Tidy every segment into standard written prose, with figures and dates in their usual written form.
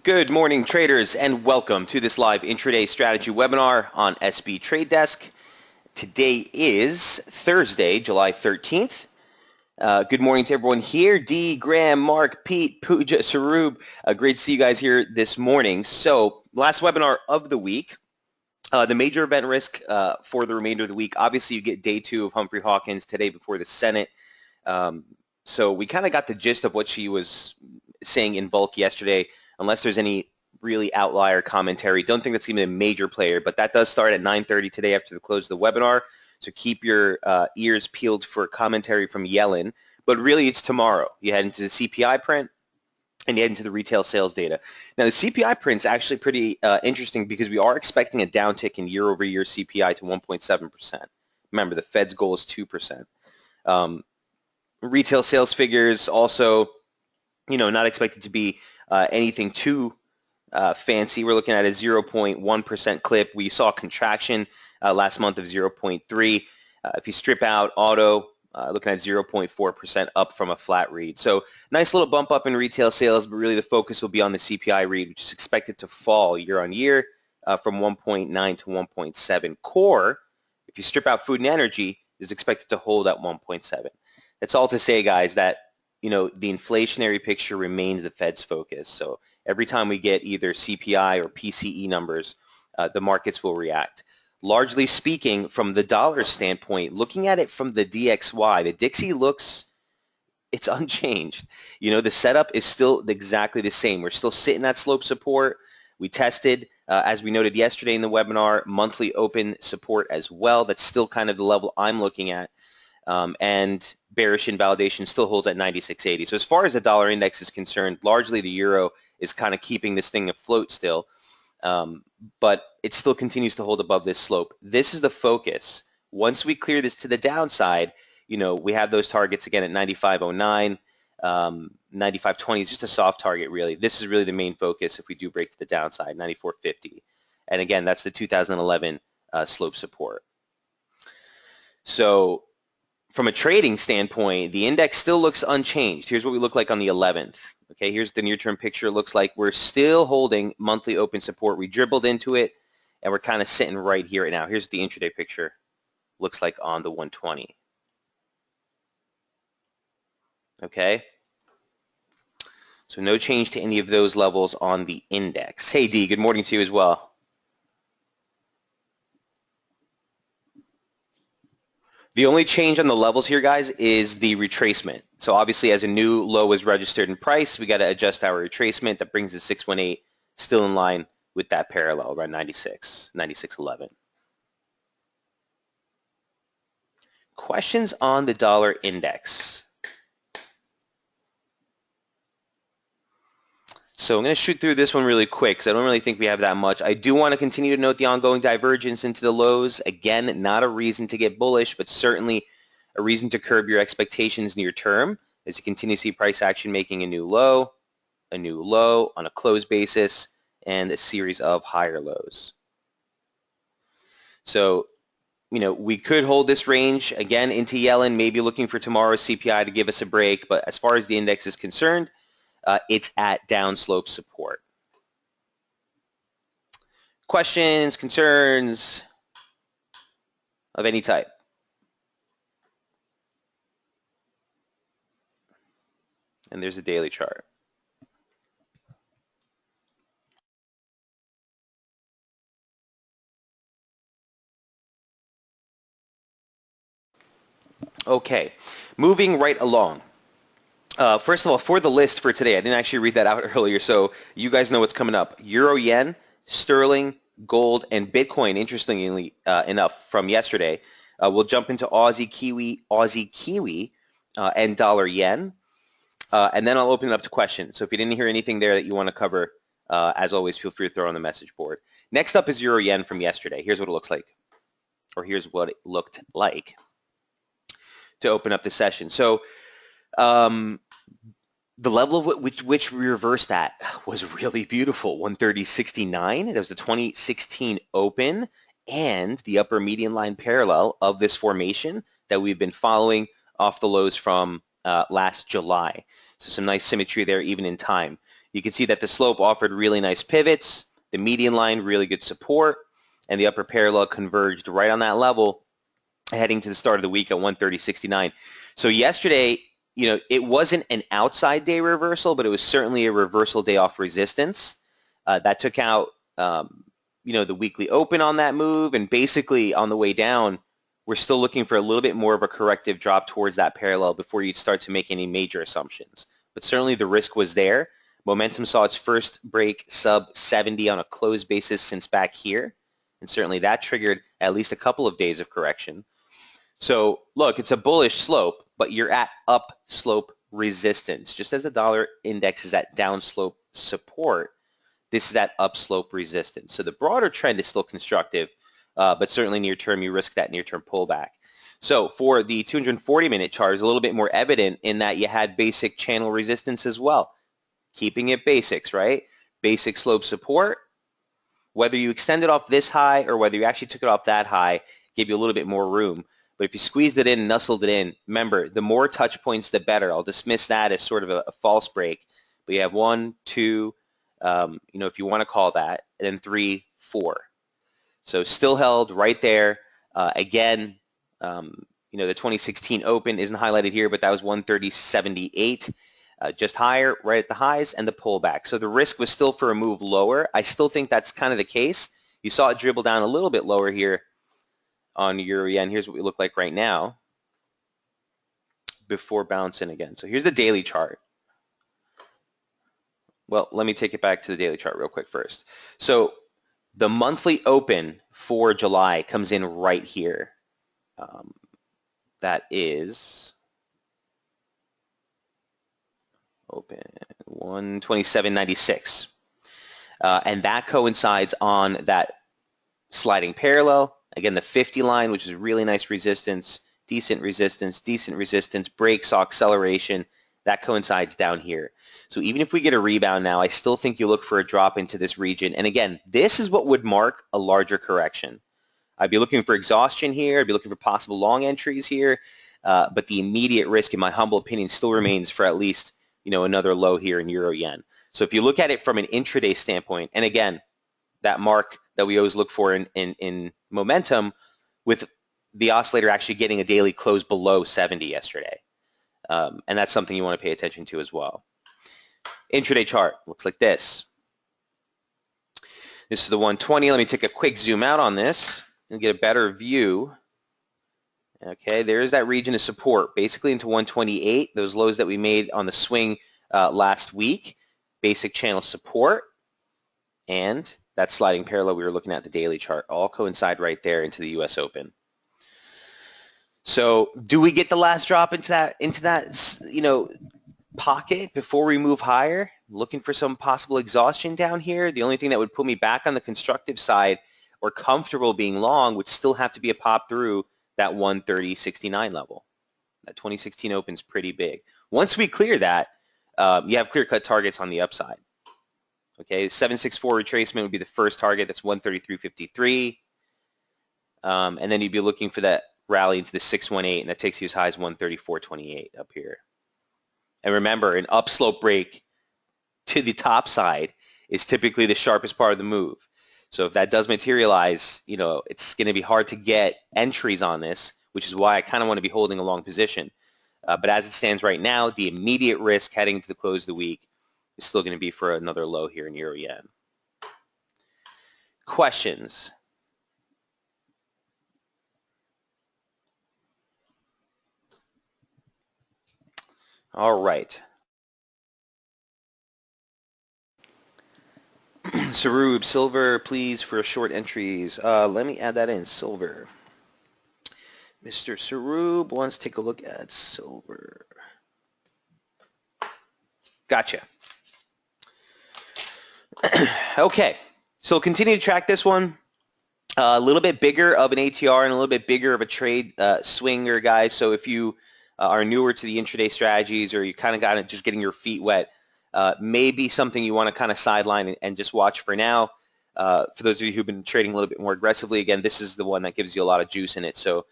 Good morning, traders, and welcome to this live intraday strategy webinar on SB Trade Desk. Today is Thursday, July 13th. Good morning to everyone here. Dee, Graham, Mark, Pete, Pooja, Sarub. Great to see you guys here this morning. So, last webinar of the week. The major event risk for the remainder of the week. Obviously, you get day 2 of Humphrey Hawkins today before the Senate. So we kind of got the gist of what she was saying in bulk yesterday, unless there's any really outlier commentary. Don't think that's even a major player, but that does start at 9:30 today after the close of the webinar. So keep your ears peeled for commentary from Yellen. But really, it's tomorrow. You head into the CPI print, and you head into the retail sales data. Now, the CPI print is actually pretty interesting because we are expecting a downtick in year-over-year CPI to 1.7%. Remember, the Fed's goal is 2%. Retail sales figures also, not expected to be anything too fancy. We're looking at a 0.1% clip. We saw a contraction last month of 0.3. If you strip out auto, looking at 0.4% up from a flat read. So nice little bump up in retail sales, but really the focus will be on the CPI read, which is expected to fall year on year from 1.9 to 1.7. Core, if you strip out food and energy, is expected to hold at 1.7. That's all to say, guys, that the inflationary picture remains the Fed's focus. So every time we get either CPI or PCE numbers, the markets will react. Largely speaking, from the dollar standpoint, looking at it from the DXY, the Dixie it's unchanged. The setup is still exactly the same. We're still sitting at slope support. We tested, as we noted yesterday in the webinar, monthly open support as well. That's still kind of the level I'm looking at. And bearish invalidation still holds at 96.80. So as far as the dollar index is concerned, largely the euro is kind of keeping this thing afloat still. But it still continues to hold above this slope. This is the focus. Once we clear this to the downside, we have those targets again at 95.09, 95.20 is just a soft target really. This is really the main focus if we do break to the downside, 94.50. And again, that's the 2011 slope support. So from a trading standpoint, the index still looks unchanged. Here's what we look like on the 11th. Okay, here's the near-term picture. It looks like we're still holding monthly open support. We dribbled into it, and we're kind of sitting right here right now. Here's the intraday picture. Looks like on the 120. Okay, so no change to any of those levels on the index. Hey, D, good morning to you as well. The only change on the levels here, guys, is the retracement. So obviously, as a new low is registered in price, we got to adjust our retracement. That brings the 618 still in line with that parallel, around 96, 96.11. Questions on the dollar index? So I'm going to shoot through this one really quick because I don't really think we have that much. I do want to continue to note the ongoing divergence into the lows. Again, not a reason to get bullish, but certainly a reason to curb your expectations near term as you continue to see price action making a new low on a close basis, and a series of higher lows. So, we could hold this range again into Yellen, maybe looking for tomorrow's CPI to give us a break, but as far as the index is concerned, it's at downslope support. Questions, concerns of any type? And there's a daily chart. Okay, moving right along. First of all, for the list for today, I didn't actually read that out earlier, so you guys know what's coming up. Euro, yen, sterling, gold, and Bitcoin, interestingly enough, from yesterday. We'll jump into Aussie, Kiwi, and dollar yen. And then I'll open it up to questions. So if you didn't hear anything there that you want to cover, as always, feel free to throw on the message board. Next up is Euro yen from yesterday. Here's what it looks like, or here's what it looked like to open up the session. So the level of which we reversed at was really beautiful, 130.69. That was the 2016 open and the upper median line parallel of this formation that we've been following off the lows from last July. So some nice symmetry there even in time. You can see that the slope offered really nice pivots, the median line really good support, and the upper parallel converged right on that level heading to the start of the week at 130.69. So yesterday, it wasn't an outside day reversal, but it was certainly a reversal day off resistance. That took out, the weekly open on that move, and basically on the way down, we're still looking for a little bit more of a corrective drop towards that parallel before you'd start to make any major assumptions. But certainly the risk was there. Momentum saw its first break sub 70 on a closed basis since back here, and certainly that triggered at least a couple of days of correction. So look, it's a bullish slope, but you're at upslope resistance. Just as the dollar index is at downslope support, this is at upslope resistance. So the broader trend is still constructive, but certainly near term, you risk that near term pullback. So for the 240-minute chart, it's a little bit more evident in that you had basic channel resistance as well. Keeping it basics, right? Basic slope support. Whether you extended off this high or whether you actually took it off that high, gave you a little bit more room. But if you squeezed it in, nuzzled it in, remember, the more touch points, the better. I'll dismiss that as sort of a false break. But you have 1, 2, if you want to call that, and then 3, 4. So still held right there. Again, the 2016 open isn't highlighted here, but that was 130.78. Just higher, right at the highs, and the pullback. So the risk was still for a move lower. I still think that's kind of the case. You saw it dribble down a little bit lower here on Euro Yen. Here's what we look like right now before bouncing again. So here's the daily chart. Well, let me take it back to the daily chart real quick first. So the monthly open for July comes in right here. That is open 127.96. And that coincides on that sliding parallel. Again, the 50 line, which is really nice resistance, decent resistance, break, saw acceleration. That coincides down here. So even if we get a rebound now, I still think you look for a drop into this region. And again, this is what would mark a larger correction. I'd be looking for exhaustion here. I'd be looking for possible long entries here. But the immediate risk, in my humble opinion, still remains for at least another low here in Euro Yen. So if you look at it from an intraday standpoint, and again, that mark that we always look for in momentum, with the oscillator actually getting a daily close below 70 yesterday. And that's something you want to pay attention to as well. Intraday chart looks like this. This is the 120. Let me take a quick zoom out on this and get a better view. Okay, there's that region of support, basically into 128, those lows that we made on the swing last week, basic channel support, and that sliding parallel we were looking at the daily chart all coincide right there into the US Open. So do we get the last drop into that pocket before we move higher? Looking for some possible exhaustion down here. The only thing that would put me back on the constructive side or comfortable being long would still have to be a pop through that 130.69 level. That 2016 Open's pretty big. Once we clear that, you have clear-cut targets on the upside. Okay, 764 retracement would be the first target. That's 133.53. And then you'd be looking for that rally into the 618, and that takes you as high as 134.28 up here. And remember, an upslope break to the top side is typically the sharpest part of the move. So if that does materialize, it's going to be hard to get entries on this, which is why I kind of want to be holding a long position. But as it stands right now, the immediate risk heading to the close of the week is still going to be for another low here in Euro Yen. Questions? All right. Sarub, silver, please, for short entries. Let me add that in, silver. Mr. Sarub wants to take a look at silver. Gotcha. Okay, so continue to track this one. A little bit bigger of an ATR and a little bit bigger of a trade swinger, guys. So if you are newer to the intraday strategies, or you kind of got it just getting your feet wet, maybe something you want to kind of sideline and just watch for now. For those of you who've been trading a little bit more aggressively, again, this is the one that gives you a lot of juice in it. So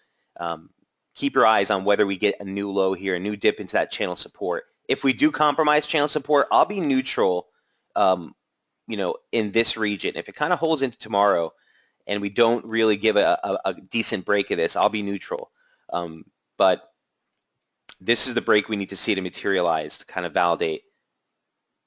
keep your eyes on whether we get a new low here, a new dip into that channel support. If we do compromise channel support, I'll be neutral in this region. If it kind of holds into tomorrow and we don't really give a decent break of this, I'll be neutral. But this is the break we need to see to materialize to kind of validate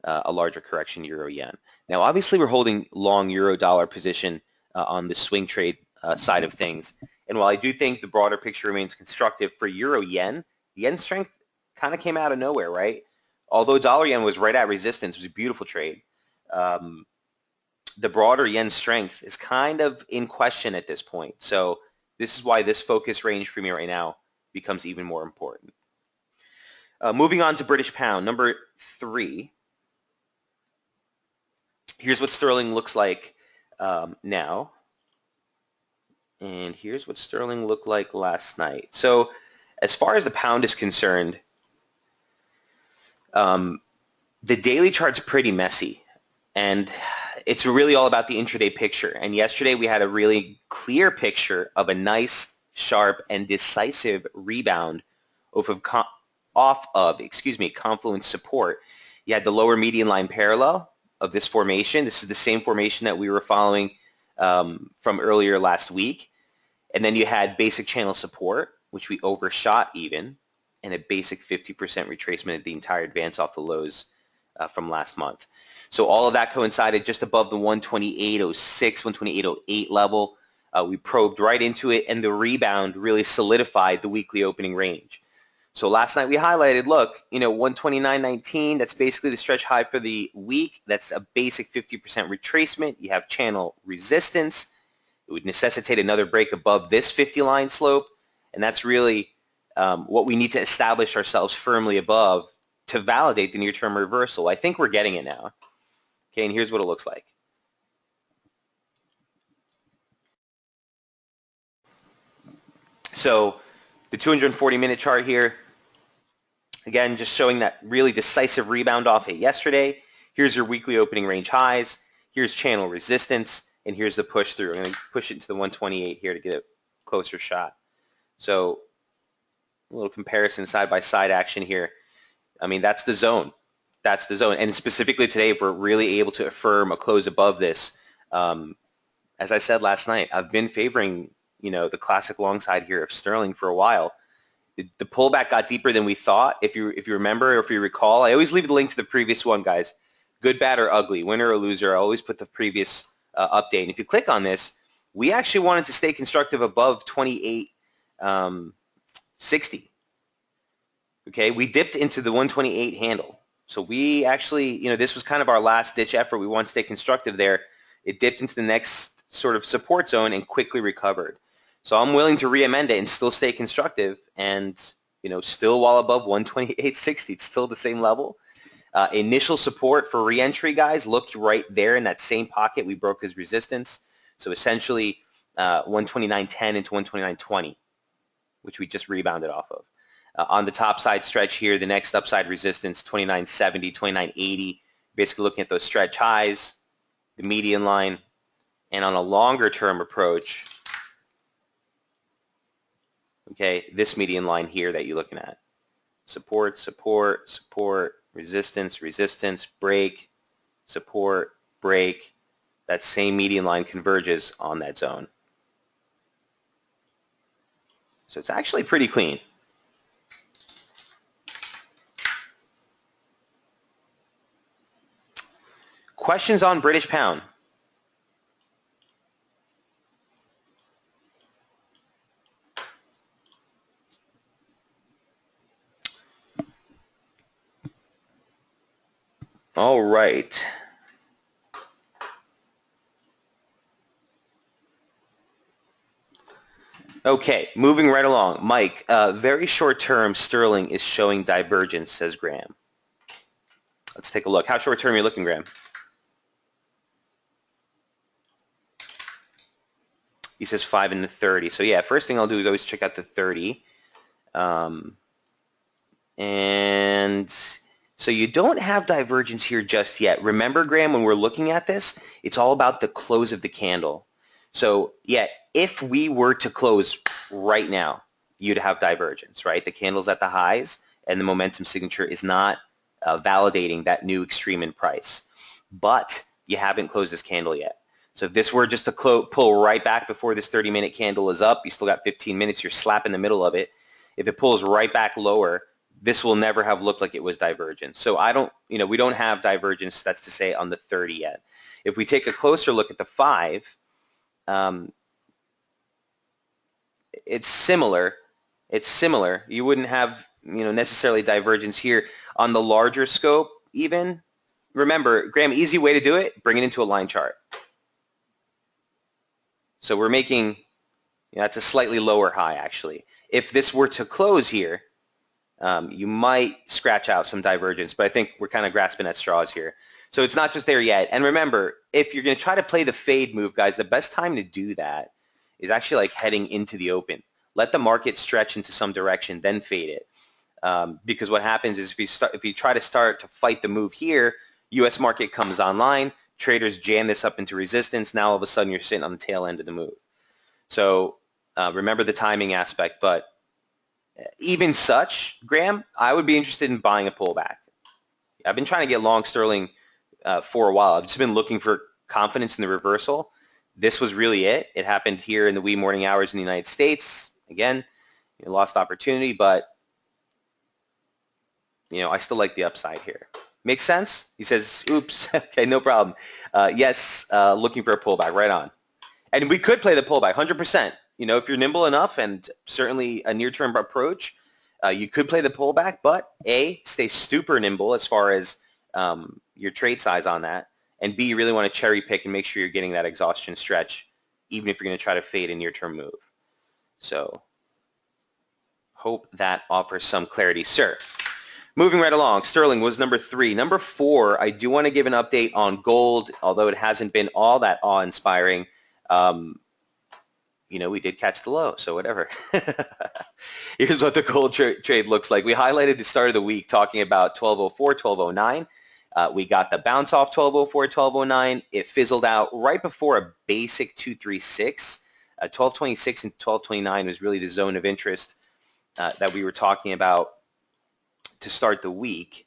a larger correction euro-yen. Now, obviously, we're holding long euro-dollar position on the swing trade side of things. And while I do think the broader picture remains constructive for euro-yen, yen strength kind of came out of nowhere, right? Although dollar-yen was right at resistance, it was a beautiful trade. The broader yen strength is kind of in question at this point. So this is why this focus range for me right now becomes even more important. Moving on to British pound, number 3. Here's what sterling looks like now. And here's what sterling looked like last night. So as far as the pound is concerned, the daily chart's pretty messy. And it's really all about the intraday picture. And yesterday we had a really clear picture of a nice, sharp, and decisive rebound off of confluence support. You had the lower median line parallel of this formation. This is the same formation that we were following from earlier last week. And then you had basic channel support, which we overshot even, and a basic 50% retracement of the entire advance off the lows from last month. So all of that coincided just above the 128.06, 128.08 level. We probed right into it, and the rebound really solidified the weekly opening range. So last night we highlighted, look, 129.19, that's basically the stretch high for the week. That's a basic 50% retracement. You have channel resistance. It would necessitate another break above this 50-line slope, and that's really what we need to establish ourselves firmly above to validate the near-term reversal. I think we're getting it now. Okay, and here's what it looks like. So the 240-minute chart here, again, just showing that really decisive rebound off it yesterday. Here's your weekly opening range highs. Here's channel resistance. And here's the push through. I'm going to push it into the 128 here to get a closer shot. So a little comparison side-by-side action here. I mean, that's the zone. That's the zone. And specifically today, if we're really able to affirm a close above this, as I said last night, I've been favoring, the classic long side here of sterling for a while. The pullback got deeper than we thought. If you remember or if you recall, I always leave the link to the previous one, guys. Good, bad, or ugly, winner or loser. I always put the previous update. And if you click on this, we actually wanted to stay constructive above 28.60. Okay, we dipped into the 128 handle. So we actually, this was kind of our last ditch effort. We want to stay constructive there. It dipped into the next sort of support zone and quickly recovered. So I'm willing to re-amend it and still stay constructive and, still well above 128.60. It's still the same level. Initial support for re-entry, guys, looked right there in that same pocket we broke as resistance. So essentially 129.10 into 129.20, which we just rebounded off of. On the top side stretch here, the next upside resistance, 29.70, 29.80, basically looking at those stretch highs, the median line, and on a longer term approach, okay, this median line here that you're looking at. Support, support, support, resistance, resistance, break, support, break. That same median line converges on that zone. So it's actually pretty clean. Questions on British pound? All right. Okay, moving right along. Mike, very short term sterling is showing divergence, says Graham. Let's take a look. How short term are you looking, Graham? He says 5 and the 30. So yeah, first thing I'll do is always check out the 30. And so you don't have divergence here just yet. Remember, Graham, when we're looking at this, it's all about the close of the candle. So yeah, if we were to close right now, you'd have divergence, right? The candle's at the highs and the momentum signature is not validating that new extreme in price. but you haven't closed this candle yet. So if this were just to pull right back before this 30-minute candle is up, you still got 15 minutes, you're slap in the middle of it. If it pulls right back lower, this will never have looked like it was divergence. So we don't have divergence, that's to say, on the 30 yet. If we take a closer look at the 5, it's similar. It's similar. You wouldn't have necessarily divergence here. On the larger scope, even, remember, Graham, easy way to do it, bring it into a line chart. So we're making, that's a slightly lower high, actually. If this were to close here, you might scratch out some divergence, but I think we're kind of grasping at straws here. So it's not just there yet. And remember, if you're going to try to play the fade move, guys, the best time to do that is actually like heading into the open. Let the market stretch into some direction, then fade it. Because what happens is if you try to start to fight the move here, U.S. market comes online, traders jam this up into resistance, now all of a sudden you're sitting on the tail end of the move. So remember the timing aspect, but even such, Graham, I would be interested in buying a pullback. I've been trying to get long sterling for a while. I've just been looking for confidence in the reversal. This was really it. It happened here in the wee morning hours in the United States. Again, lost opportunity, but I still like the upside here. Makes sense? He says, oops, okay, no problem. Yes, looking for a pullback, right on. And we could play the pullback, 100%. If you're nimble enough and certainly a near-term approach, you could play the pullback, but A, stay super nimble as far as your trade size on that, and B, you really want to cherry pick and make sure you're getting that exhaustion stretch, even if you're going to try to fade a near-term move. So hope that offers some clarity, sir. Moving right along, sterling was number 3. Number 4, I do want to give an update on gold, although it hasn't been all that awe-inspiring. We did catch the low, so whatever. Here's what the gold trade looks like. We highlighted the start of the week talking about 1204, 1209. We got the bounce off 1204, 1209. It fizzled out right before a basic 236. 1226 and 1229 was really the zone of interest that we were talking about to start the week,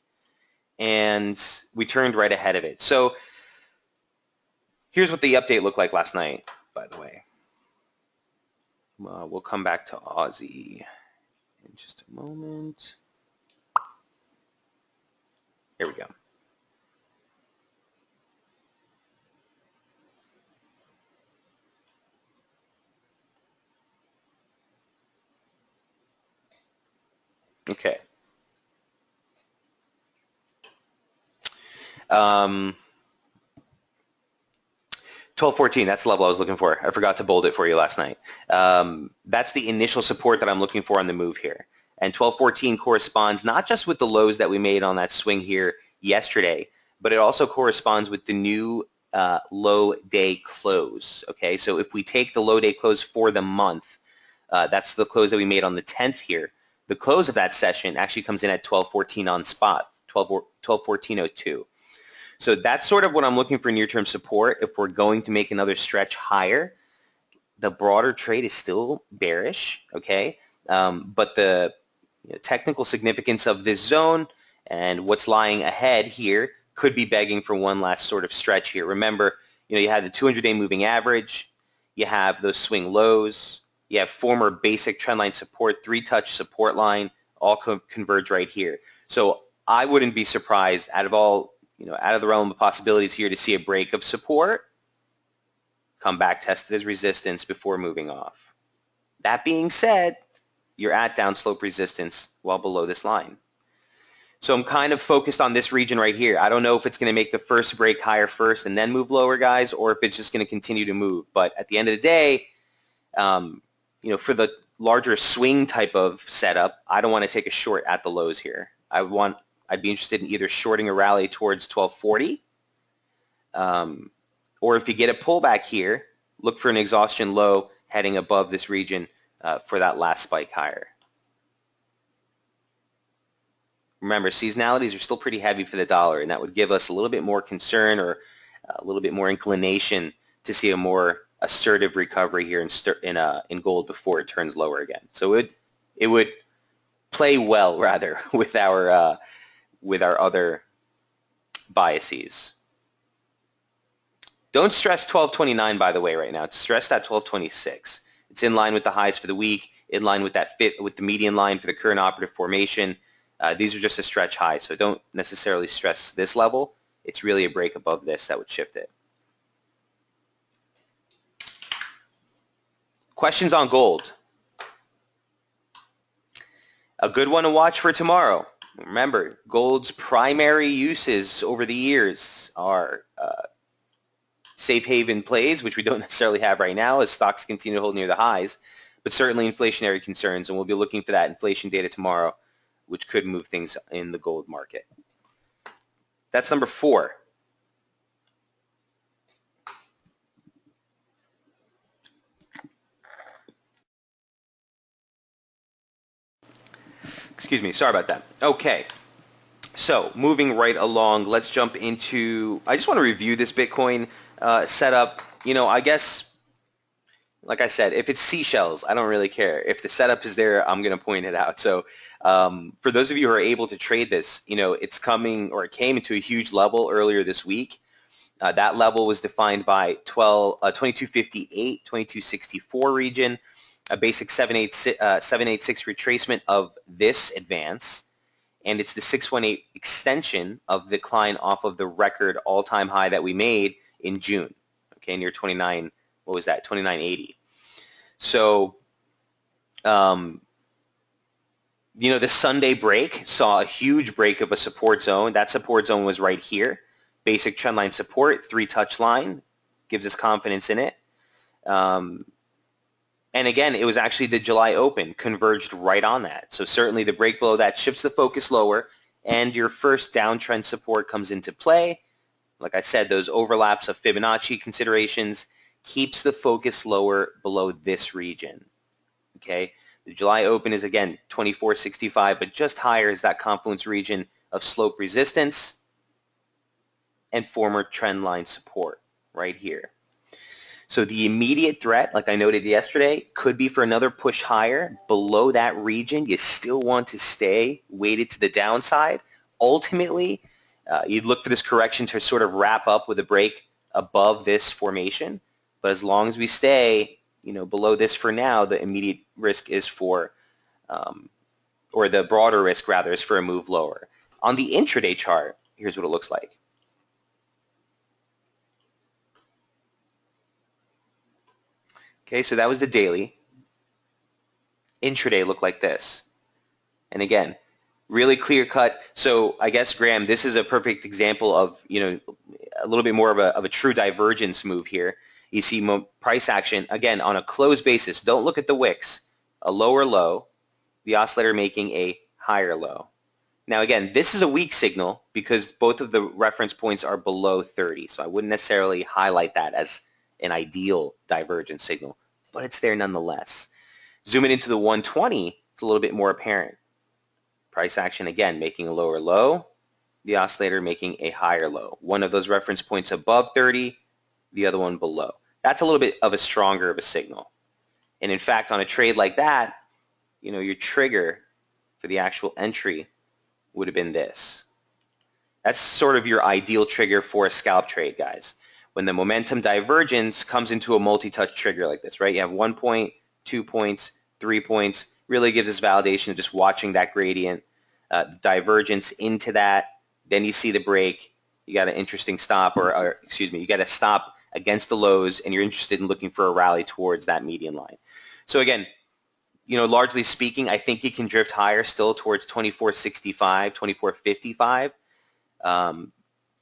and we turned right ahead of it. So here's what the update looked like last night, by the way. We'll come back to Aussie in just a moment. Here we go. Okay. 1214, that's the level I was looking for. I forgot to bold it for you last night. That's the initial support that I'm looking for on the move here. And 1214 corresponds not just with the lows that we made on that swing here yesterday, but it also corresponds with the new low day close. Okay, so if we take the low day close for the month, that's the close that we made on the 10th here. The close of that session actually comes in at 1214 on spot, 1214.02. So that's sort of what I'm looking for near-term support. If we're going to make another stretch higher, the broader trade is still bearish, okay? But the technical significance of this zone and what's lying ahead here could be begging for one last sort of stretch here. Remember, you had the 200-day moving average, you have those swing lows, you have former basic trendline support, 3-touch support line, all converge right here. So I wouldn't be surprised out of the realm of possibilities here to see a break of support, come back, test it as resistance before moving off. That being said, you're at downslope resistance well below this line. So I'm kind of focused on this region right here. I don't know if it's going to make the first break higher first and then move lower, guys, or if it's just going to continue to move. But at the end of the day, for the larger swing type of setup, I don't want to take a short at the lows here. I'd be interested in either shorting a rally towards 1240, or if you get a pullback here, look for an exhaustion low heading above this region for that last spike higher. Remember, seasonalities are still pretty heavy for the dollar, and that would give us a little bit more concern or a little bit more inclination to see a more assertive recovery here in gold before it turns lower again. So it would play well, rather, with our other biases. Don't stress 1229, by the way, right now. Stress that 1226. It's in line with the highs for the week, in line with that fit with the median line for the current operative formation. These are just a stretch high, so don't necessarily stress this level. It's really a break above this that would shift it. Questions on gold. A good one to watch for tomorrow. Remember, gold's primary uses over the years are safe haven plays, which we don't necessarily have right now as stocks continue to hold near the highs, but certainly inflationary concerns, and we'll be looking for that inflation data tomorrow, which could move things in the gold market. That's number 4. Excuse me, sorry about that. Okay, so moving right along, let's jump into, I just want to review this Bitcoin setup. You know, I guess, like I said, if it's seashells, I don't really care. If the setup is there, I'm going to point it out. So for those of you who are able to trade this, you know, it's coming, or it came into a huge level earlier this week. That level was defined by 2258, 2264 region, a basic 786 retracement of this advance, and it's the 618 extension of the decline off of the record all-time high that we made in June, okay, near 29, what was that, 2980. So, you know, the Sunday break saw a huge break of a support zone. That support zone was right here. Basic trendline support, 3-touch line, gives us confidence in it. And again, it was actually the July open, converged right on that. So certainly the break below that shifts the focus lower, and your first downtrend support comes into play. Like I said, those overlaps of Fibonacci considerations keeps the focus lower below this region. Okay, the July open is again 2465, but just higher is that confluence region of slope resistance and former trend line support right here. So the immediate threat, like I noted yesterday, could be for another push higher below that region. You still want to stay weighted to the downside. Ultimately, you'd look for this correction to sort of wrap up with a break above this formation. But as long as we stay, you know, below this for now, the immediate risk is for, or the broader risk rather, is for a move lower. On the intraday chart, here's what it looks like. Okay, so that was the daily. Intraday looked like this. And again, really clear cut. So I guess, Graham, this is a perfect example of, you know, a little bit more of a true divergence move here. You see price action, again, on a closed basis. Don't look at the wicks. A lower low, the oscillator making a higher low. Now again, this is a weak signal because both of the reference points are below 30. So I wouldn't necessarily highlight that as an ideal divergence signal, but it's there nonetheless. Zooming into the 120, it's a little bit more apparent. Price action again making a lower low, the oscillator making a higher low. One of those reference points above 30, the other one below. That's a little bit of a stronger of a signal. And in fact, on a trade like that, you know, your trigger for the actual entry would have been this. That's sort of your ideal trigger for a scalp trade, guys. When the momentum divergence comes into a multi-touch trigger like this, right? You have 1 point, 2 points, 3 points, really gives us validation of just watching that gradient, divergence into that. Then you see the break, you got an interesting stop, or excuse me, you got to stop against the lows, and you're interested in looking for a rally towards that median line. So again, you know, largely speaking, I think you can drift higher still towards 2465, 2455.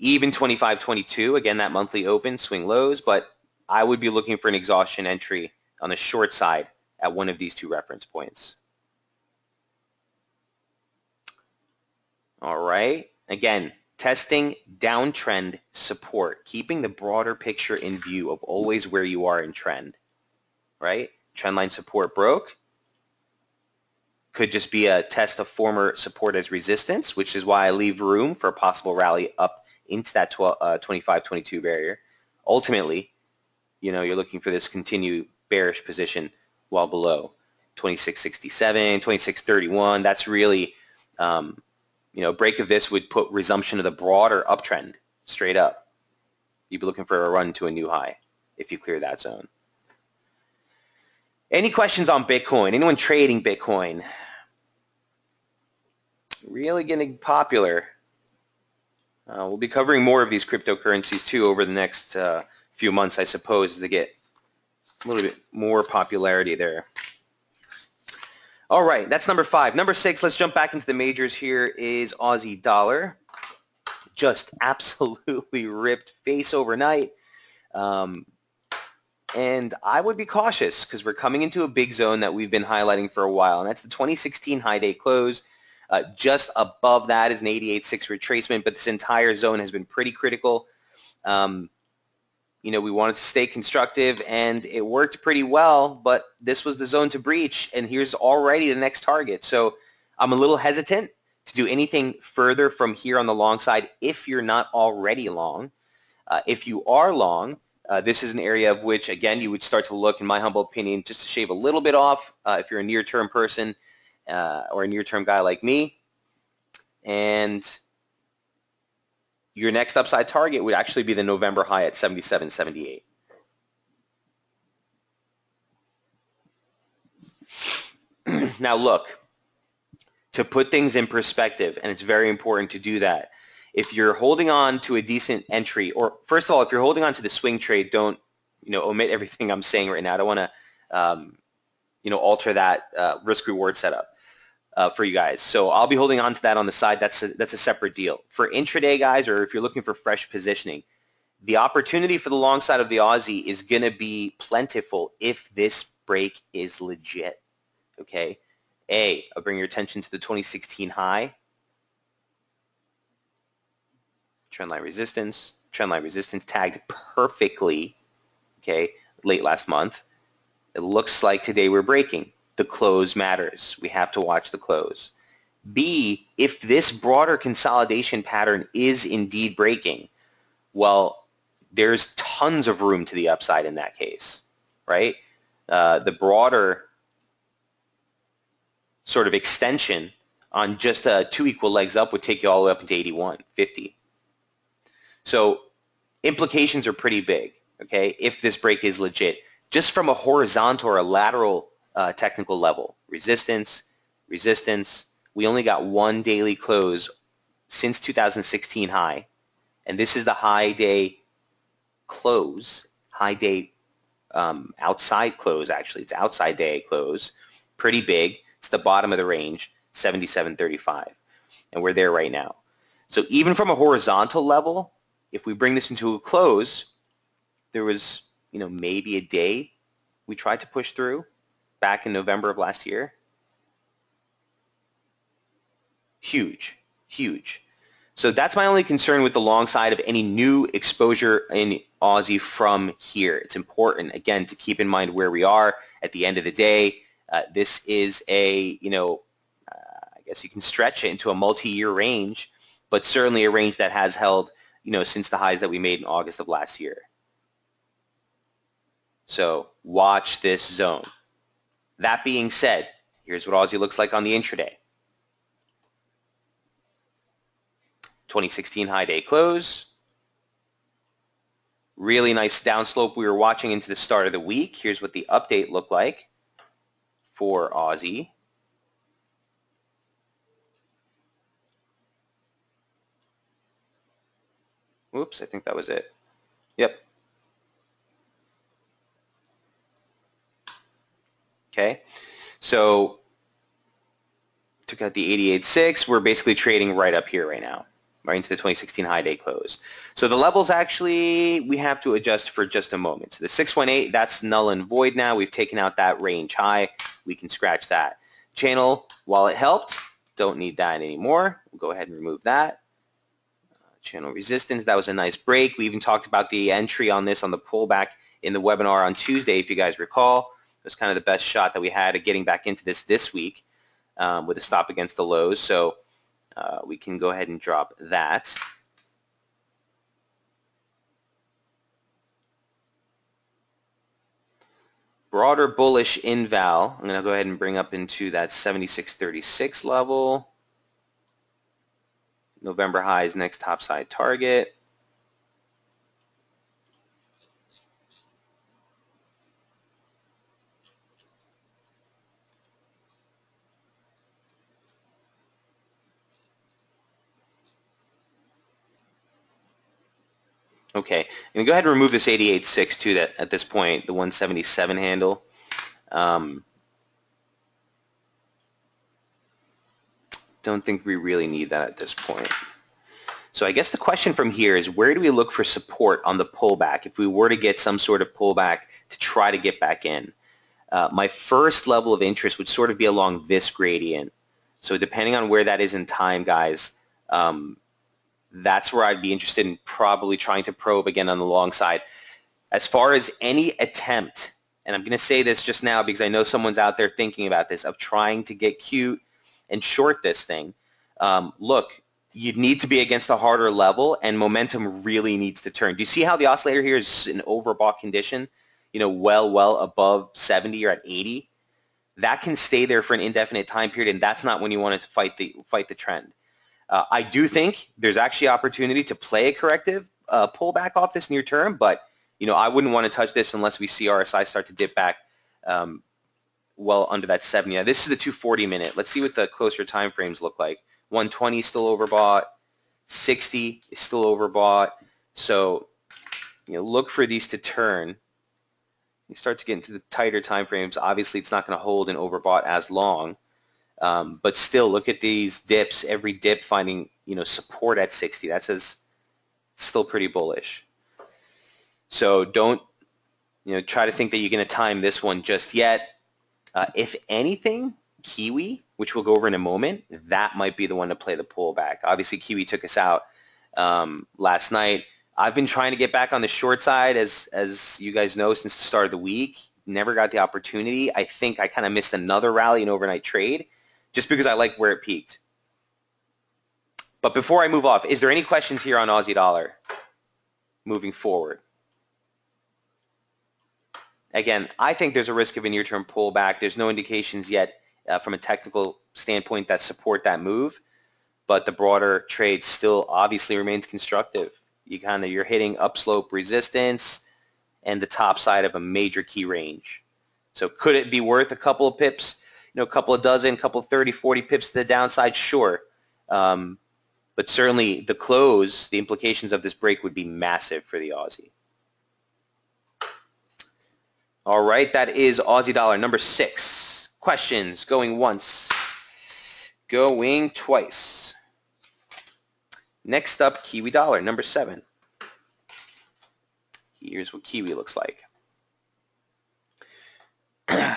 Even 2522, again, that monthly open, swing lows, but I would be looking for an exhaustion entry on the short side at one of these two reference points. All right, again, testing downtrend support, keeping the broader picture in view of always where you are in trend, right? Trendline support broke. Could just be a test of former support as resistance, which is why I leave room for a possible rally up into that 25-22 barrier. Ultimately, you know, you're looking for this continued bearish position while below 2667, 2631. That's really, you know, break of this would put resumption of the broader uptrend straight up. You'd be looking for a run to a new high if you clear that zone. Any questions on Bitcoin? Anyone trading Bitcoin? Really getting popular. We'll be covering more of these cryptocurrencies too over the next few months, I suppose, to get a little bit more popularity there. All right, that's number 5. Number 6, let's jump back into the majors here, is Aussie dollar. Just absolutely ripped face overnight. And I would be cautious because we're coming into a big zone that we've been highlighting for a while, and that's the 2016 high day close. Just above that is an 88.6 retracement, but this entire zone has been pretty critical. We wanted to stay constructive, and it worked pretty well, but this was the zone to breach, and here's already the next target. So I'm a little hesitant to do anything further from here on the long side if you're not already long. If you are long, this is an area of which, again, you would start to look, in my humble opinion, just to shave a little bit off if you're a near-term person or a near-term guy like me. And your next upside target would actually be the November high at 77.78. Now look, to put things in perspective, and it's very important to do that, if you're holding on to a decent entry, or first of all, if you're holding on to the swing trade, don't omit everything I'm saying right now. I don't want to alter that risk-reward setup for you guys. So I'll be holding on to that on the side. That's a separate deal. For intraday guys, or if you're looking for fresh positioning, the opportunity for the long side of the Aussie is going to be plentiful if this break is legit. Okay, I'll bring your attention to the 2016 high. Trendline resistance tagged perfectly, okay, late last month. It looks like today we're breaking. The close matters. We have to watch the close. B, if this broader consolidation pattern is indeed breaking, well, there's tons of room to the upside in that case, right? The broader sort of extension on just 2 equal legs up would take you all the way up into 81.50. So implications are pretty big, okay, if this break is legit. Just from a horizontal or a lateral technical level, resistance, we only got one daily close since 2016 high, and this is the high day close, outside close actually. It's outside day close, pretty big. It's the bottom of the range, 77.35, and we're there right now. So even from a horizontal level, if we bring this into a close, there was, maybe a day we tried to push through back in November of last year. Huge. So that's my only concern with the long side of any new exposure in Aussie from here. It's important, again, to keep in mind where we are at the end of the day. This is I guess you can stretch it into a multi-year range, but certainly a range that has held since the highs that we made in August of last year. So watch this zone. That being said, here's what Aussie looks like on the intraday. 2016 high day close. Really nice downslope we were watching into the start of the week. Here's what the update looked like for Aussie. Oops, I think that was it. Yep. Okay, so took out the 88.6. We're basically trading right up here right now, right into the 2016 high day close. So the levels actually we have to adjust for just a moment. So the 618, that's null and void now. We've taken out that range high. We can scratch that. Channel, while it helped, don't need that anymore. We'll go ahead and remove that. Channel resistance, that was a nice break. We even talked about the entry on this on the pullback in the webinar on Tuesday, if you guys recall. It was kind of the best shot that we had of getting back into this week with a stop against the lows. So we can go ahead and drop that. Broader bullish inval, I'm going to go ahead and bring up into that 76.36 level. November highs, next topside target. Okay, I'm going to go ahead and remove this 88.6 too that at this point, the 177 handle. Don't think we really need that at this point. So I guess the question from here is, where do we look for support on the pullback if we were to get some sort of pullback to try to get back in? My first level of interest would sort of be along this gradient. So depending on where that is in time, guys, that's where I'd be interested in probably trying to probe again on the long side. As far as any attempt, and I'm going to say this just now because I know someone's out there thinking about this, of trying to get cute and short this thing, look, you'd need to be against a harder level, and momentum really needs to turn. Do you see how the oscillator here is in overbought condition? You know, well above 70 or at 80. That can stay there for an indefinite time period, and that's not when you want to fight the trend. I do think there's actually opportunity to play a corrective pullback off this near term, but you know, I wouldn't want to touch this unless we see RSI start to dip back well under that 70. Now, this is the 240 minute. Let's see what the closer time frames look like. 120 is still overbought. 60 is still overbought. So, you know, look for these to turn. You start to get into the tighter time frames. Obviously, it's not going to hold and overbought as long. But still, look at these dips. Every dip finding, you know, support at 60. That says still pretty bullish. So don't, you know, try to think that you're going to time this one just yet. If anything, Kiwi, which we'll go over in a moment, that might be the one to play the pullback. Obviously, Kiwi took us out last night. I've been trying to get back on the short side, as you guys know, since the start of the week. Never got the opportunity. I think I kind of missed another rally in overnight trade just because I like where it peaked. But before I move off, is there any questions here on Aussie dollar moving forward? Again, I think there's a risk of a near-term pullback. There's no indications yet from a technical standpoint that support that move, but the broader trade still obviously remains constructive. You're hitting upslope resistance and the top side of a major key range. So could it be worth a couple of pips, you know, a couple of dozen, couple of 30, 40 pips to the downside? Sure. But certainly the close, the implications of this break would be massive for the Aussie. All right, that is Aussie dollar number 6. Questions going once, going twice. Next up, Kiwi dollar number 7. Here's what Kiwi looks like.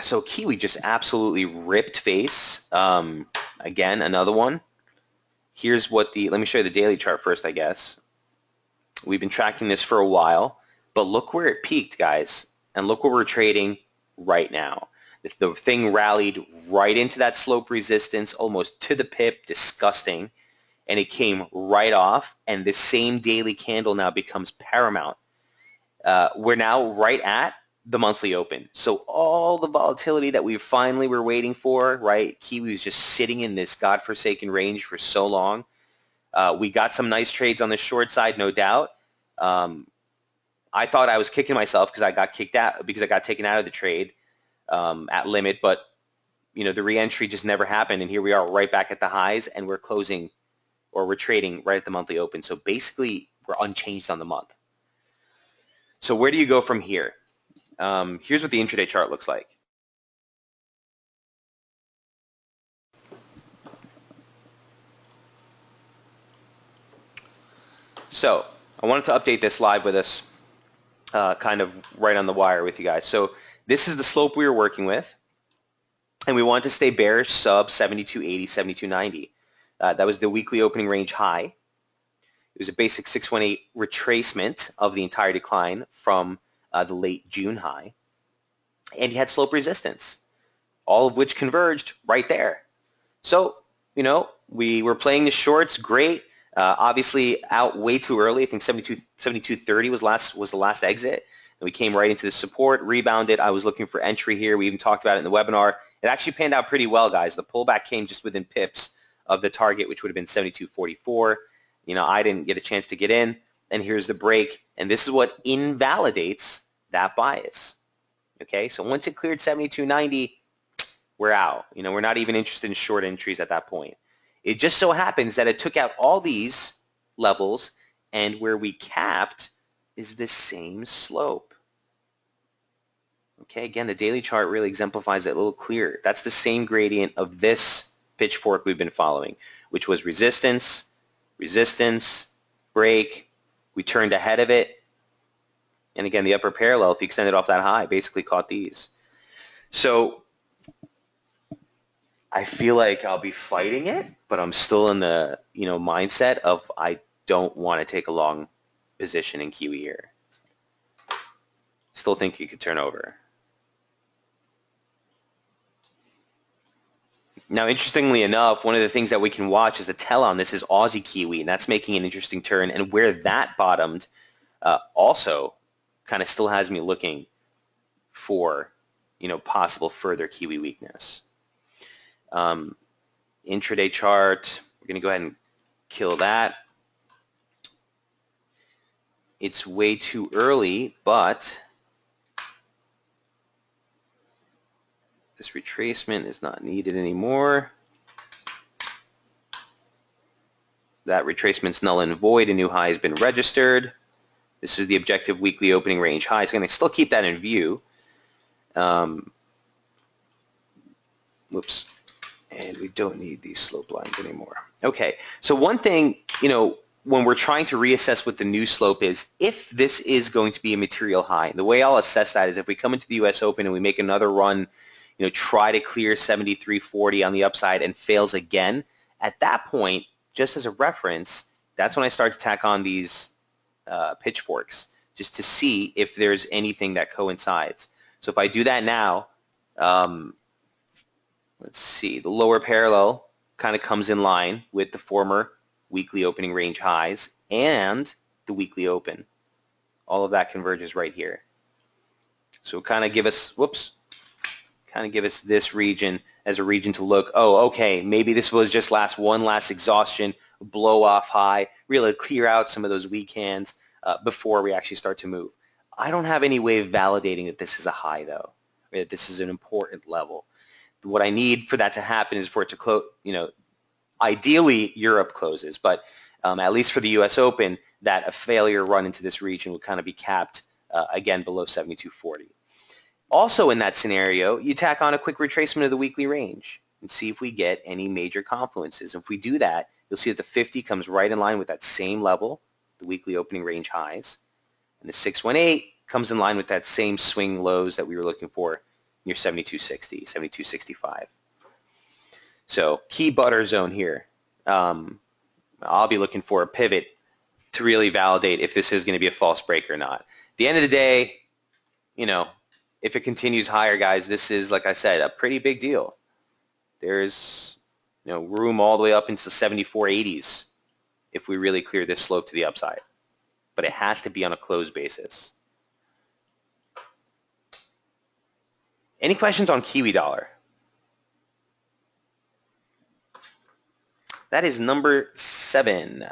So Kiwi just absolutely ripped face. Again, another one. Here's what let me show you the daily chart first, I guess. We've been tracking this for a while, but look where it peaked, guys. And look where we're trading right now. The thing rallied right into that slope resistance, almost to the pip, disgusting. And it came right off, and this same daily candle now becomes paramount. We're now right at the monthly open. So all the volatility that we finally were waiting for, right? Kiwi was just sitting in this godforsaken range for so long. We got some nice trades on the short side, no doubt. I thought I was kicking myself because I got kicked out, because I got taken out of the trade at limit, but you know, the re-entry just never happened, and here we are right back at the highs, and we're closing, or we're trading right at the monthly open. So basically, we're unchanged on the month. So where do you go from here? Here's what the intraday chart looks like. So I wanted to update this live with us, kind of right on the wire with you guys. So this is the slope we were working with, and we wanted to stay bearish sub 72.80, 72.90. That was the weekly opening range high. It was a basic 618 retracement of the entire decline from the late June high. And you had slope resistance, all of which converged right there. So, you know, we were playing the shorts, great. Obviously out way too early. I think 72.30 was the last exit. And we came right into the support, rebounded. I was looking for entry here. We even talked about it in the webinar. It actually panned out pretty well, guys. The pullback came just within pips of the target, which would have been 72.44. You know, I didn't get a chance to get in, and here's the break. And this is what invalidates that bias. Okay, so once it cleared 72.90, we're out. You know, we're not even interested in short entries at that point. It just so happens that it took out all these levels, and where we capped is the same slope. Okay, again, the daily chart really exemplifies it a little clearer. That's the same gradient of this pitchfork we've been following, which was resistance, resistance, break. We turned ahead of it. And again, the upper parallel, if you extended off that high, basically caught these. So I feel like I'll be fighting it, but I'm still in the mindset of I don't want to take a long position in Kiwi here. Still think it could turn over. Now, interestingly enough, one of the things that we can watch as a tell on this is Aussie Kiwi, and that's making an interesting turn. And where that bottomed also kind of still has me looking for possible further Kiwi weakness. Intraday chart, we're going to go ahead and kill that. It's way too early, but this retracement is not needed anymore. That retracement's null and void. A new high has been registered. This is the objective weekly opening range high. It's going to still keep that in view. Whoops. And we don't need these slope lines anymore. Okay, so one thing, when we're trying to reassess what the new slope is, if this is going to be a material high, the way I'll assess that is if we come into the US Open and we make another run, try to clear 73.40 on the upside and fails again, at that point, just as a reference, that's when I start to tack on these pitchforks, just to see if there's anything that coincides. So if I do that now, let's see, the lower parallel kind of comes in line with the former weekly opening range highs and the weekly open. All of that converges right here. So kind of give us, this region as a region to look, oh, okay, maybe this was just one last exhaustion, blow off high, really clear out some of those weak hands before we actually start to move. I don't have any way of validating that this is a high, though, or that this is an important level. What I need for that to happen is for it to close, ideally Europe closes, but at least for the US Open, that a failure run into this region would kind of be capped again below 72.40. Also in that scenario, you tack on a quick retracement of the weekly range and see if we get any major confluences. If we do that, you'll see that the 50 comes right in line with that same level, the weekly opening range highs, and the 618 comes in line with that same swing lows that we were looking for near 72.60, 72.65. So key butter zone here. I'll be looking for a pivot to really validate if this is going to be a false break or not. At the end of the day, if it continues higher, guys, this is, like I said, a pretty big deal. There's room all the way up into the 74.80s if we really clear this slope to the upside. But it has to be on a closed basis. Any questions on Kiwi dollar? That is number 7.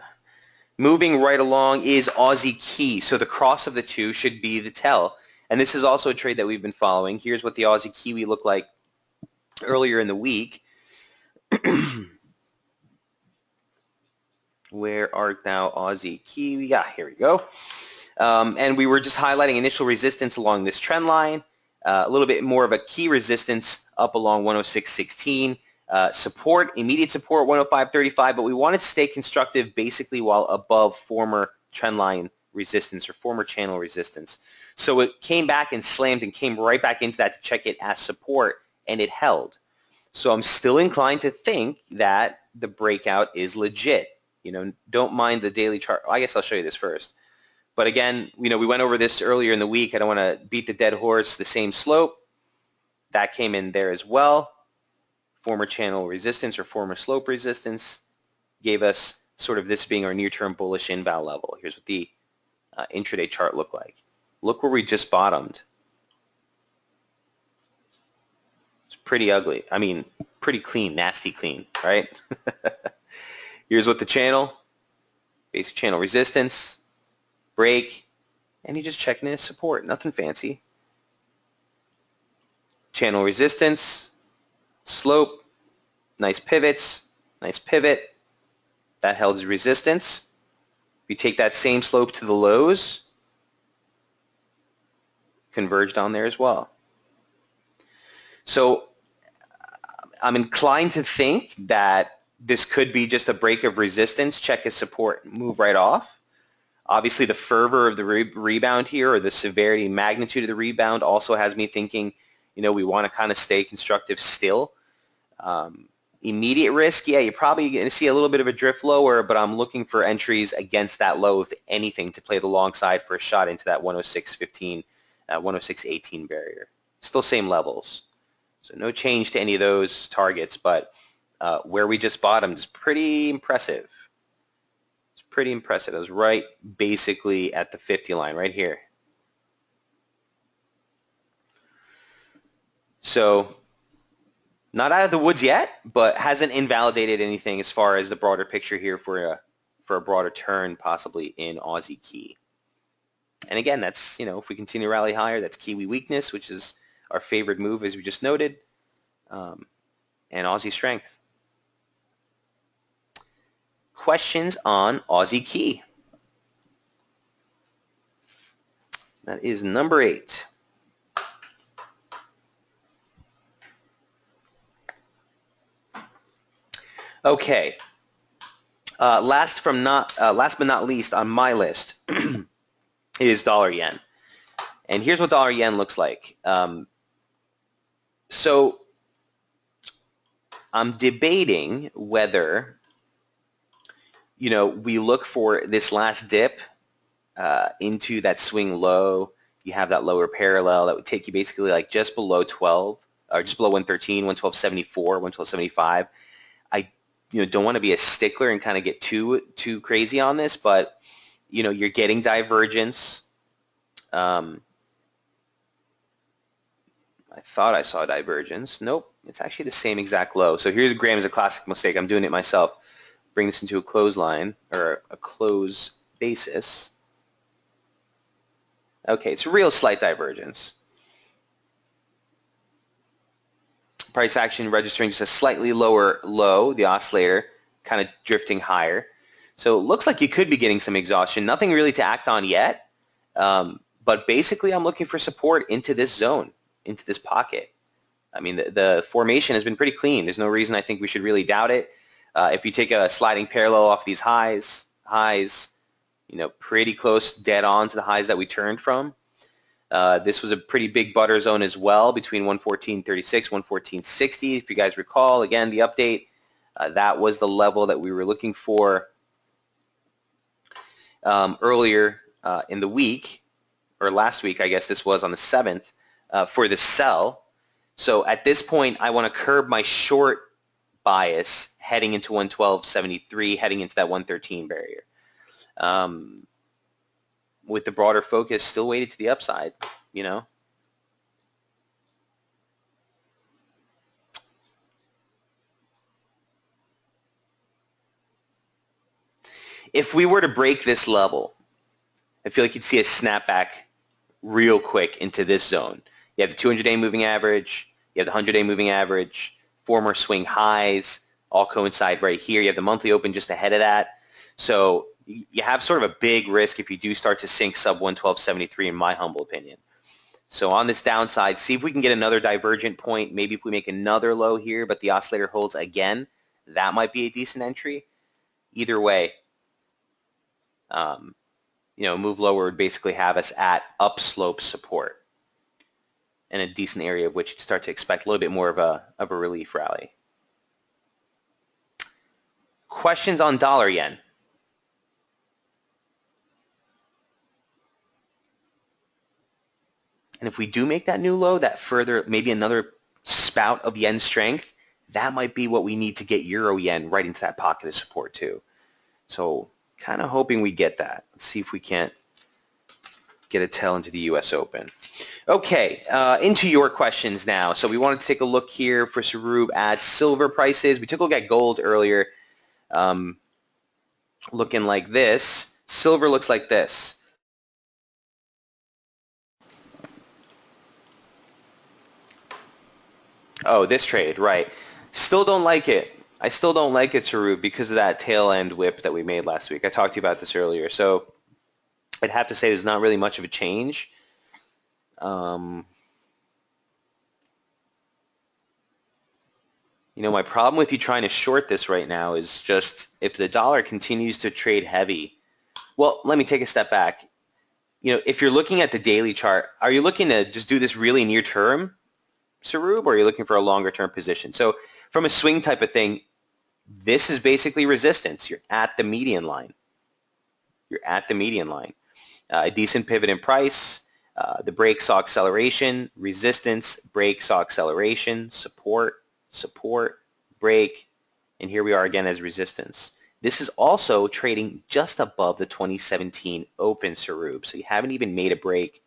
Moving right along is Aussie Ki. So the cross of the two should be the tell. And this is also a trade that we've been following. Here's what the Aussie Kiwi looked like earlier in the week. Where art thou, Aussie Kiwi? Yeah, here we go. And we were just highlighting initial resistance along this trend line. A little bit more of a key resistance up along 106.16. Support, immediate support, 105.35, but we wanted to stay constructive basically while above former trend line resistance or former channel resistance. So it came back and slammed and came right back into that to check it as support, and it held. So I'm still inclined to think that the breakout is legit. Don't mind the daily chart. I guess I'll show you this first. But again, we went over this earlier in the week. I don't want to beat the dead horse. The same slope. That came in there as well. Former channel resistance or former slope resistance gave us sort of this being our near-term bullish inval level. Here's what the intraday chart looked like. Look where we just bottomed. It's pretty ugly. I mean, pretty clean, nasty clean, right? Here's what the channel, basic channel resistance, break, and you're just checking in as support. Nothing fancy. Channel resistance, slope, nice pivots, nice pivot. That held as resistance. If you take that same slope to the lows, converged on there as well. So I'm inclined to think that this could be just a break of resistance, check as support, move right off. Obviously, the fervor of the rebound here, or the severity, magnitude of the rebound, also has me thinking, we want to kind of stay constructive still. Immediate risk, yeah, you're probably going to see a little bit of a drift lower, but I'm looking for entries against that low, if anything, to play the long side for a shot into that 106.15, 106.18 barrier. Still same levels. So no change to any of those targets, but where we just bottomed is pretty impressive. It's pretty impressive. It was right basically at the 50 line right here. So not out of the woods yet, but hasn't invalidated anything as far as the broader picture here for a broader turn possibly in Aussie Key. And again, that's, if we continue to rally higher, that's Kiwi weakness, which is our favored move as we just noted, and Aussie strength. Questions on Aussie Key? That is number 8. Okay. Last but not least on my list is dollar yen, and here's what dollar yen looks like. So I'm debating whether we look for this last dip into that swing low. You have that lower parallel that would take you basically like just below 12, or just below 113, 112.74, 112.75. I don't want to be a stickler and kind of get too crazy on this, but you're getting divergence. I thought I saw divergence. Nope, it's actually the same exact low. So here's Graham's a classic mistake. I'm doing it myself. Bring this into a clothesline or a close basis. Okay, it's a real slight divergence. Price action registering just a slightly lower low, the oscillator kind of drifting higher. So it looks like you could be getting some exhaustion. Nothing really to act on yet, but basically I'm looking for support into this zone, into this pocket. I mean, the formation has been pretty clean. There's no reason I think we should really doubt it. If you take a sliding parallel off these highs, pretty close dead on to the highs that we turned from. This was a pretty big butter zone as well, between 114.36, 114.60. If you guys recall, again, the update, that was the level that we were looking for earlier in the week, or last week, I guess this was on the 7th, for the sell. So at this point, I want to curb my short bias heading into 112.73, heading into that 113 barrier. With the broader focus still weighted to the upside, If we were to break this level, I feel like you'd see a snapback real quick into this zone. You have the 200-day moving average, you have the 100-day moving average, former swing highs, all coincide right here. You have the monthly open just ahead of that. So you have sort of a big risk if you do start to sink sub 112.73 in my humble opinion. So on this downside, see if we can get another divergent point. Maybe if we make another low here, but the oscillator holds again, that might be a decent entry. Either way, move lower would basically have us at upslope support and a decent area of which you'd start to expect a little bit more of a relief rally. Questions on dollar yen? And if we do make that new low, that further, maybe another spout of yen strength, that might be what we need to get euro yen right into that pocket of support too. So kind of hoping we get that. Let's see if we can't get a tail into the U.S. Open. Okay, into your questions now. So we wanted to take a look here for Sarub at silver prices. We took a look at gold earlier, looking like this. Silver looks like this. Oh, this trade, right. Still don't like it. I still don't like it, Sarub, because of that tail end whip that we made last week. I talked to you about this earlier. So I'd have to say there's not really much of a change. You know, my problem with you trying to short this right now is just if the dollar continues to trade heavy. Well, let me take a step back. You know, if you're looking at the daily chart, are you looking to just do this really near term, Sarub, or are you looking for a longer term position? So from a swing type of thing, this is basically resistance. You're at the median line. You're at the median line. A decent pivot in price. The break saw acceleration, resistance, break saw acceleration, support, support, break, and here we are again as resistance. This is also trading just above the 2017 open, Sarub. So you haven't even made a break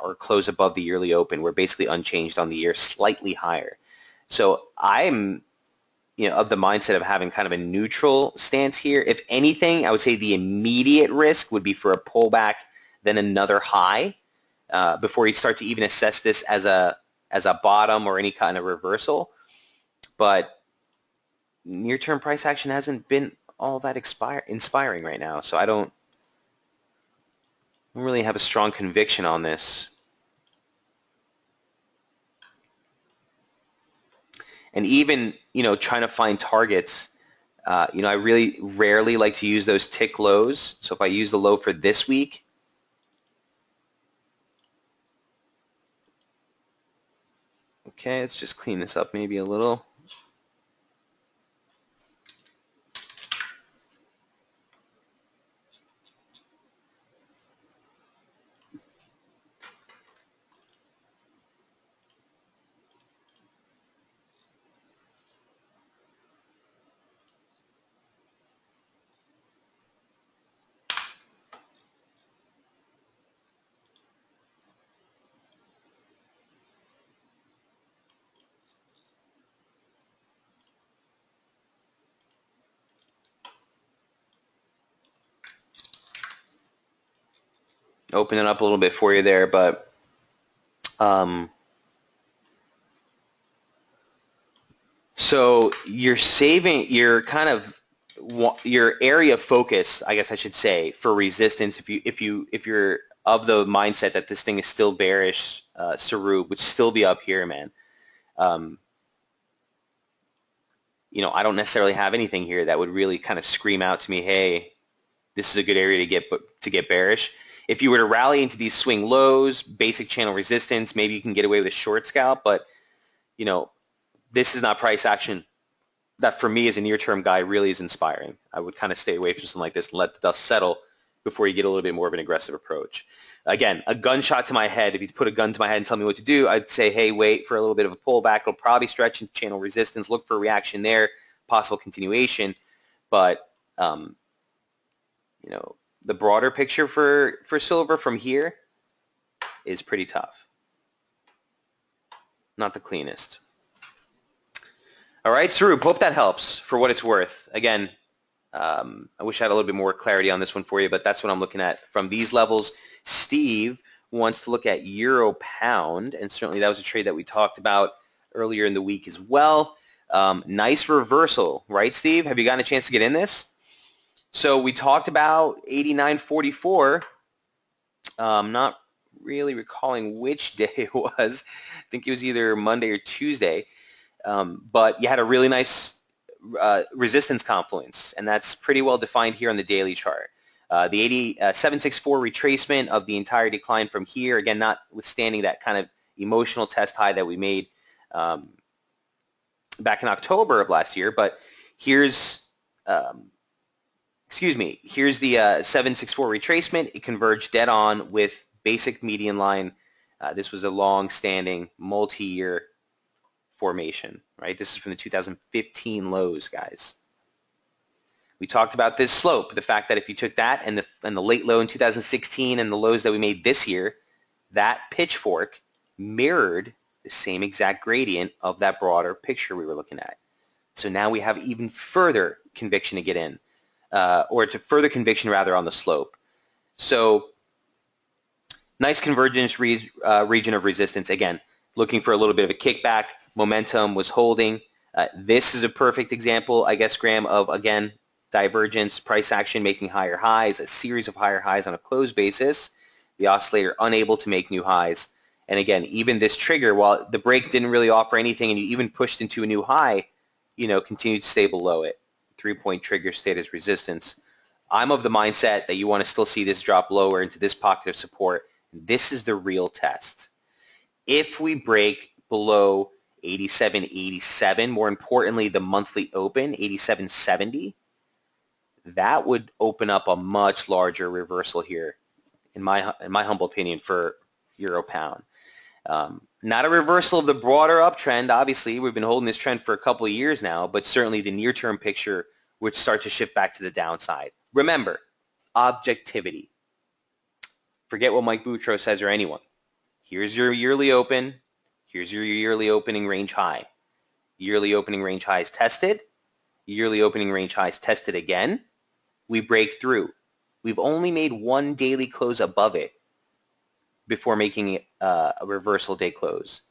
or close above the yearly open. We're basically unchanged on the year, slightly higher. So I'm of the mindset of having kind of a neutral stance here. If anything, I would say the immediate risk would be for a pullback, then another high before you start to even assess this as a bottom or any kind of reversal. But near-term price action hasn't been all that inspiring right now, so I don't really have a strong conviction on this. And even, trying to find targets, I really rarely like to use those tick lows. So if I use the low for this week, okay, let's just clean this up maybe a little. Open it up a little bit for you there, but so you're saving your your area of focus, I guess I should say, for resistance. If you're of the mindset that this thing is still bearish, Sarub would still be up here, man. I don't necessarily have anything here that would really kind of scream out to me, hey, this is a good area to get bearish. If you were to rally into these swing lows, basic channel resistance, maybe you can get away with a short scalp, but this is not price action that for me as a near-term guy really is inspiring. I would kind of stay away from something like this and let the dust settle before you get a little bit more of an aggressive approach. Again, a gunshot to my head, if you put a gun to my head and tell me what to do, I'd say, hey, wait for a little bit of a pullback. It'll probably stretch into channel resistance. Look for a reaction there, possible continuation. But, the broader picture for silver from here is pretty tough. Not the cleanest. All right, Sarub, hope that helps for what it's worth. Again, I wish I had a little bit more clarity on this one for you, but that's what I'm looking at from these levels. Steve wants to look at euro pound, and certainly that was a trade that we talked about earlier in the week as well. Nice reversal, right, Steve? Have you gotten a chance to get in this? So we talked about 89.44. Not really recalling which day it was. I think it was either Monday or Tuesday. But you had a really nice resistance confluence, and that's pretty well defined here on the daily chart. The 764 retracement of the entire decline from here, again, notwithstanding that kind of emotional test high that we made back in October of last year, but here's here's the 764 retracement. It converged dead on with basic median line. This was a long-standing multi-year formation, right? This is from the 2015 lows, guys. We talked about this slope, the fact that if you took that and the late low in 2016 and the lows that we made this year, that pitchfork mirrored the same exact gradient of that broader picture we were looking at. So now we have even further conviction to get in, or to further conviction rather on the slope. So nice convergence region of resistance. Again, looking for a little bit of a kickback. Momentum was holding. This is a perfect example, I guess, Graham, of, again, divergence, price action making higher highs, a series of higher highs on a closed basis, the oscillator unable to make new highs, And again, even this trigger, while the break didn't really offer anything and you even pushed into a new high, continued to stay below it. 3-point trigger stayed as resistance. I'm of the mindset that you want to still see this drop lower into this pocket of support. This is the real test. If we break below 87.87, more importantly, the monthly open, 87.70, that would open up a much larger reversal here, in my humble opinion, for euro pound. Not a reversal of the broader uptrend. Obviously, we've been holding this trend for a couple of years now, but certainly the near-term picture would start to shift back to the downside. Remember, objectivity. Forget what Mike Boutros says or anyone. Here's your yearly open. Here's your yearly opening range high. Yearly opening range high is tested. Yearly opening range high is tested again. We break through. We've only made one daily close above it before making it a reversal day close.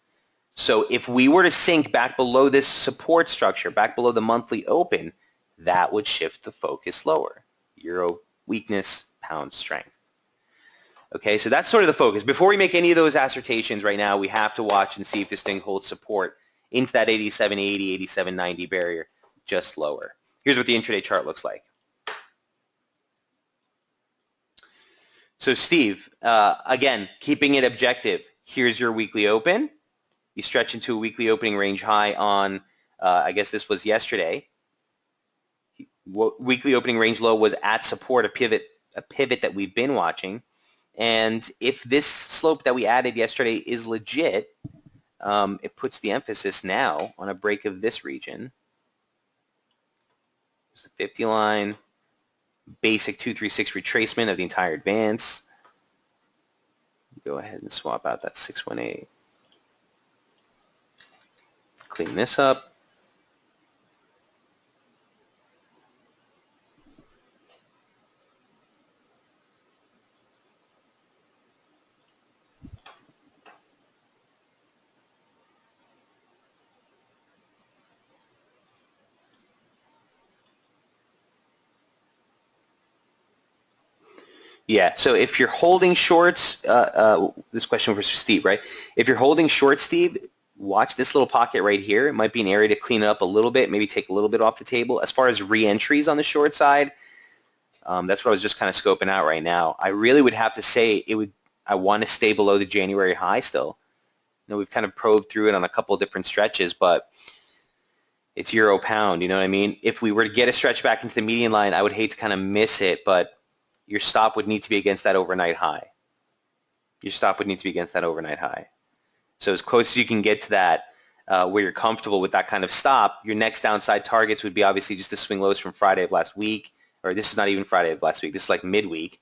So if we were to sink back below this support structure, back below the monthly open, that would shift the focus lower. Euro weakness, pound strength. Okay, so that's sort of the focus. Before we make any of those assertions right now, we have to watch and see if this thing holds support into that 87.80, 87.90 barrier, just lower. Here's what the intraday chart looks like. So Steve, again, keeping it objective. Here's your weekly open. You stretch into a weekly opening range high on, I guess this was yesterday. Weekly opening range low was at support, a pivot that we've been watching. And if this slope that we added yesterday is legit, it puts the emphasis now on a break of this region. It's the 50 line, basic 236 retracement of the entire advance. Go ahead and swap out that 618. Clean this up. Yeah, so if you're holding shorts, this question was for Steve, right? If you're holding shorts, Steve, watch this little pocket right here. It might be an area to clean it up a little bit, maybe take a little bit off the table. As far as re-entries on the short side, that's what I was just kind of scoping out right now. I really would have to say I want to stay below the January high still. We've kind of probed through it on a couple of different stretches, but it's euro pound, you know what I mean? If we were to get a stretch back into the median line, I would hate to kind of miss it, but your stop would need to be against that overnight high. Your stop would need to be against that overnight high. So as close as you can get to that, where you're comfortable with that kind of stop, your next downside targets would be obviously just the swing lows from Friday of last week, or this is not even Friday of last week, this is like midweek,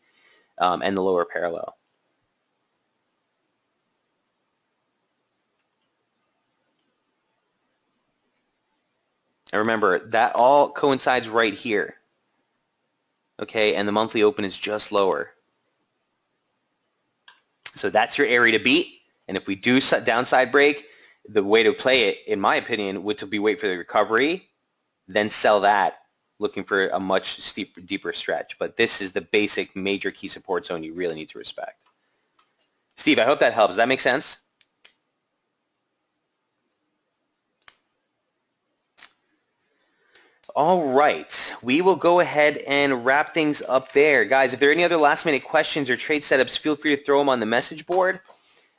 and the lower parallel. And remember, that all coincides right here. Okay, and the monthly open is just lower. So that's your area to beat. And if we do downside break, the way to play it, in my opinion, would to be wait for the recovery, then sell that, looking for a much deeper stretch. But this is the basic major key support zone you really need to respect. Steve, I hope that helps. Does that make sense? All right, we will go ahead and wrap things up there. Guys, if there are any other last-minute questions or trade setups, feel free to throw them on the message board.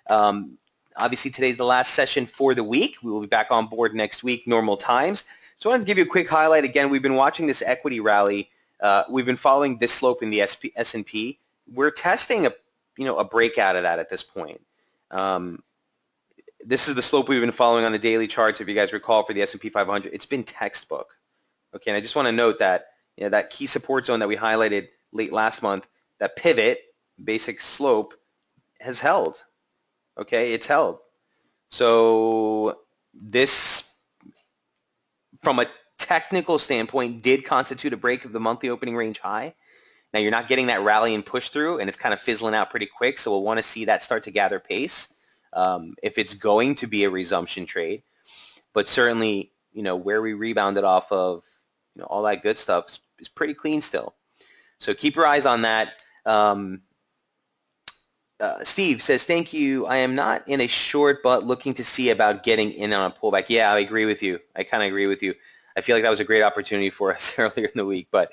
Obviously, today's the last session for the week. We will be back on board next week, normal times. So I wanted to give you a quick highlight. Again, we've been watching this equity rally. We've been following this slope in the S&P. We're testing a breakout of that at this point. This is the slope we've been following on the daily charts. If you guys recall, for the S&P 500, it's been textbook. Okay, and I just want to note that that key support zone that we highlighted late last month, that pivot, basic slope, has held. Okay, it's held. So this, from a technical standpoint, did constitute a break of the monthly opening range high. Now you're not getting that rally and push through, and it's kind of fizzling out pretty quick, so we'll want to see that start to gather pace if it's going to be a resumption trade. But certainly, where we rebounded off of, all that good stuff is pretty clean still. So keep your eyes on that. Steve says, thank you. I am not in a short, but looking to see about getting in on a pullback. Yeah, I agree with you. I kind of agree with you. I feel like that was a great opportunity for us earlier in the week, but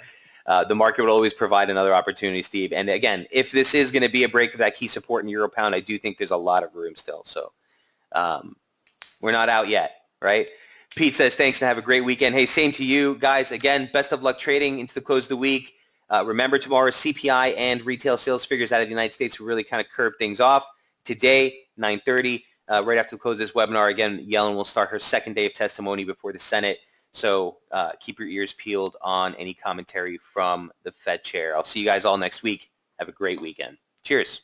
the market will always provide another opportunity, Steve. And again, if this is going to be a break of that key support in euro pound, I do think there's a lot of room still. So we're not out yet, right? Pete says, thanks and have a great weekend. Hey, same to you. Guys, again, best of luck trading into the close of the week. Remember, tomorrow CPI and retail sales figures out of the United States will really kind of curb things off. Today, 9:30, right after the close of this webinar, again, Yellen will start her second day of testimony before the Senate. So keep your ears peeled on any commentary from the Fed chair. I'll see you guys all next week. Have a great weekend. Cheers.